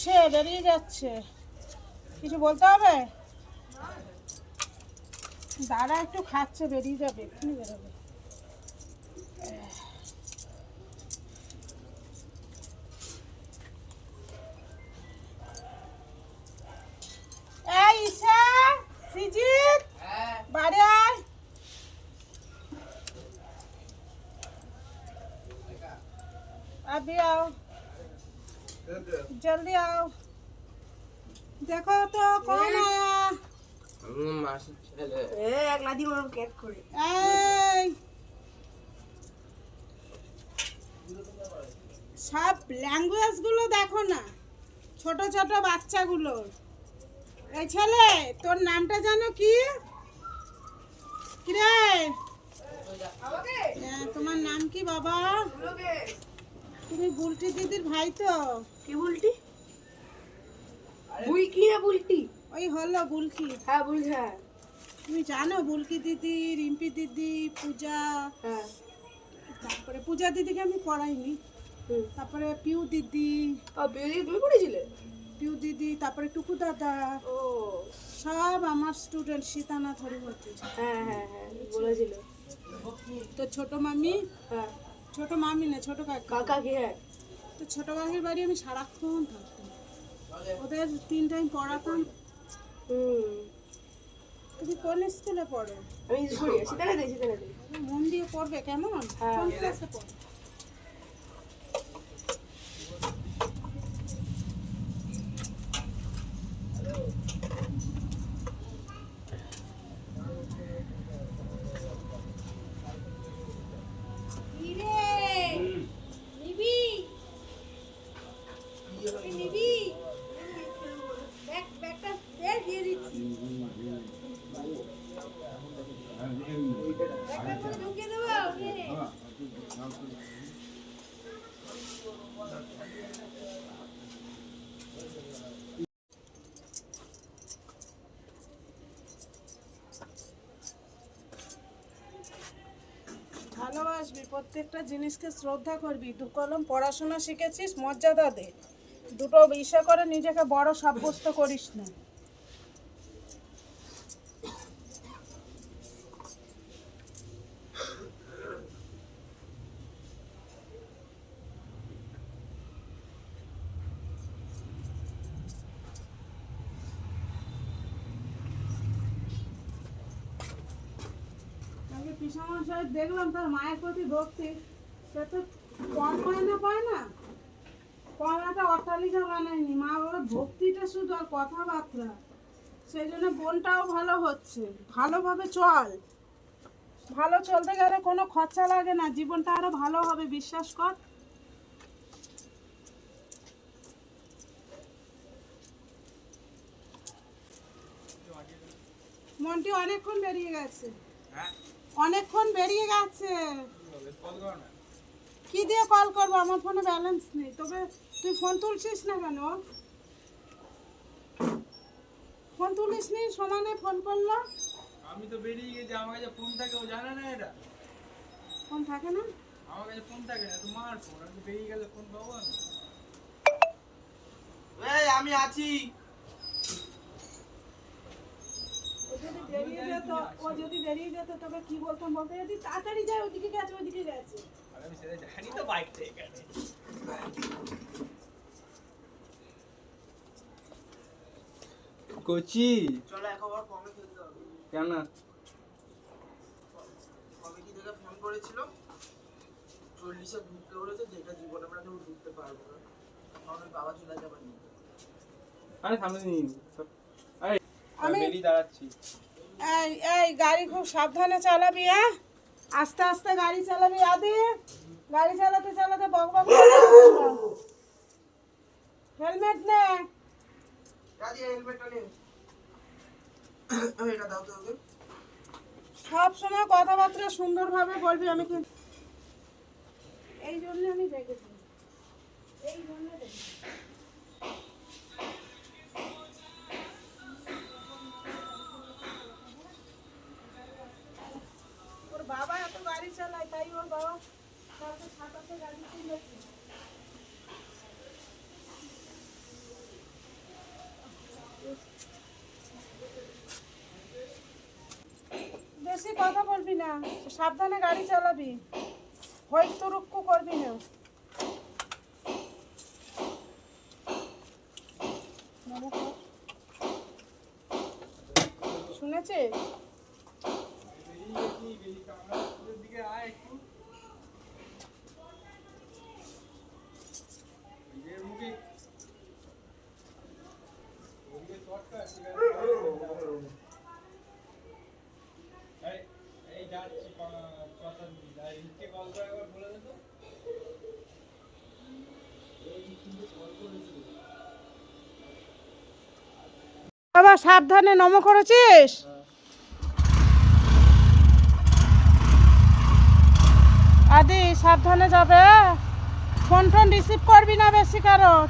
যাচ্ছে, বেরিয়ে যাচ্ছে। কিছু বলতে হবে? দাঁড়া, একটু খাচ্ছে, বেরিয়ে যাবে, এক্ষুনি বেরোবে। এই ঈশা, সিজিত, বাড়ি আয়। अभी आओ, जल्दी आओ। देखो तो कौन आया। এই সব ল্যাঙ্গুয়েজ গুলো দেখো না, ছোট ছোট বাচ্চাগুলো। এই ছেলে, তোর নামটা জানো কি? কিরে, তোমার নাম কি বাবা? তুমি বুলটি দিদির ভাই তো? কি বুলটি? বুলকি না বুলটি? ওই হলো বুলকি। হ্যাঁ বুলকি। হ্যাঁ তুমি জানো বুলকি দিদি, রিম্পি দিদি, পূজা, হ্যাঁ। তারপরে পূজা দিদিকে আমি পড়াইনি, তারপরে পিউ দিদি। পিউ দিদি তুমি পড়েছিলে? পিউ দিদি, তারপরে টুকু দাদা, ও সব আমার স্টুডেন্ট। সীতানাথ হরিমতি। হ্যাঁ হ্যাঁ হ্যাঁ বলেছিল। তো ছোট মামি, হ্যাঁ ছোট মামি না, ছোট কাকা কি? হ্যাঁ। তো ছোট কাকির বাড়ি আমি সারাক্ষণ থাকতাম, ওদের 3 টাইম পড়াতাম। তুমি কোন স্কুলে পড়ো? আমি সীতানাথে। মন দিয়ে পড়বে, কেমন? কোন ক্লাসে পড়ো? ভালোবাসবি, প্রত্যেকটা জিনিসকে শ্রদ্ধা করবি। 2 কলম পড়াশোনা শিখেছিস, মর্যাদা দে। দুটো ইসে করে নিজেকে বড় সাব্যস্ত করিস না। পিসামশাই দেখলাম তার মায়ের প্রতি ভক্তি, সে তো কম পায় না, কম একটা অট্টালিকা বানায়নি। মা বাবার ভক্তিটা শুধু, আর কথাবার্তা। সেই জন্য বোনটাও ভালো হচ্ছে। ভালোভাবে চল, ভালো চলতে গেলে কোনো খরচা লাগে না, জীবনটা আরো ভালো হবে, বিশ্বাস কর। মনটি অনেকক্ষণ বেরিয়ে গেছে, অনেকক্ষণ বেরিয়ে গেছে। কি দিয়ে কল করবো? আমার ফোনে ব্যালেন্স নেই। তবে তুই ফোন তুলছিস না কেন? ফোন তুলিস নি, সমানে ফোন করলো। আমি তো বেরিয়ে গেছি, আমার কাছে ফোন থাকে, ও জানে না এটা। ফোন থাকে না? আমার কাছে ফোন থাকে না, তোমার ফোন। আমি বেরিয়ে গেলে ফোন পাবো না। এই আমি আছি। ও যদি বেরিয়ে যেত তবে কি বলতাম বলতে, যদি তাড়াতাড়ি যায়, ওদিকে গেছে। আর আমি সেটা জানি তো, বাইক থেকে গেছে। কোচি চলো একবার কমে খেলতে হবে। কেন? কমিটি থেকে ফোন করেছিল, 40-এ ঢুকতে বলেছে, যেটা জীবনে আমরা কেউ ঢুকতে পারবো না। আমার বাবা চলে যাবে না। আরে সামনে নিন, আমি বেরিয়ে দাঁড়াচ্ছি। এই গাড়ি খুব সাবধানে চালাবি, হ্যাঁ? আস্তে আস্তে গাড়ি চালাবি। আদি গাড়ি চালাতে বক বক হেলমেট নে। দাদি হেলমেটটা নে। আমি এটা দাও তো ওকে। সব সময় কথাবার্তা সুন্দরভাবে বলবি। আমি কি এই জন্য আমি দেখেছি, এই জন্য দেখেছি। ওর বাবা এত গাড়ি চালায়, তাই ওর বাবা কালকে 27-এ গাড়ি কিনেছে। কথা বলবি না, সাবধানে গাড়ি চালাবি, হই তুরুক্কু করবি না। শুনেছিস? আমাদের দিকে আয় একটু নিজের মুখে ওদিকে চটকা ঠিক আছে এই যাচ্ছি কথা রিককে কল করে একবার বলে দে তো বাবা সাবধানে নমো করেছিস? আদি সাবধানে যাবে, ফোন টোন রিসিভ করবি না বেশি কারোর।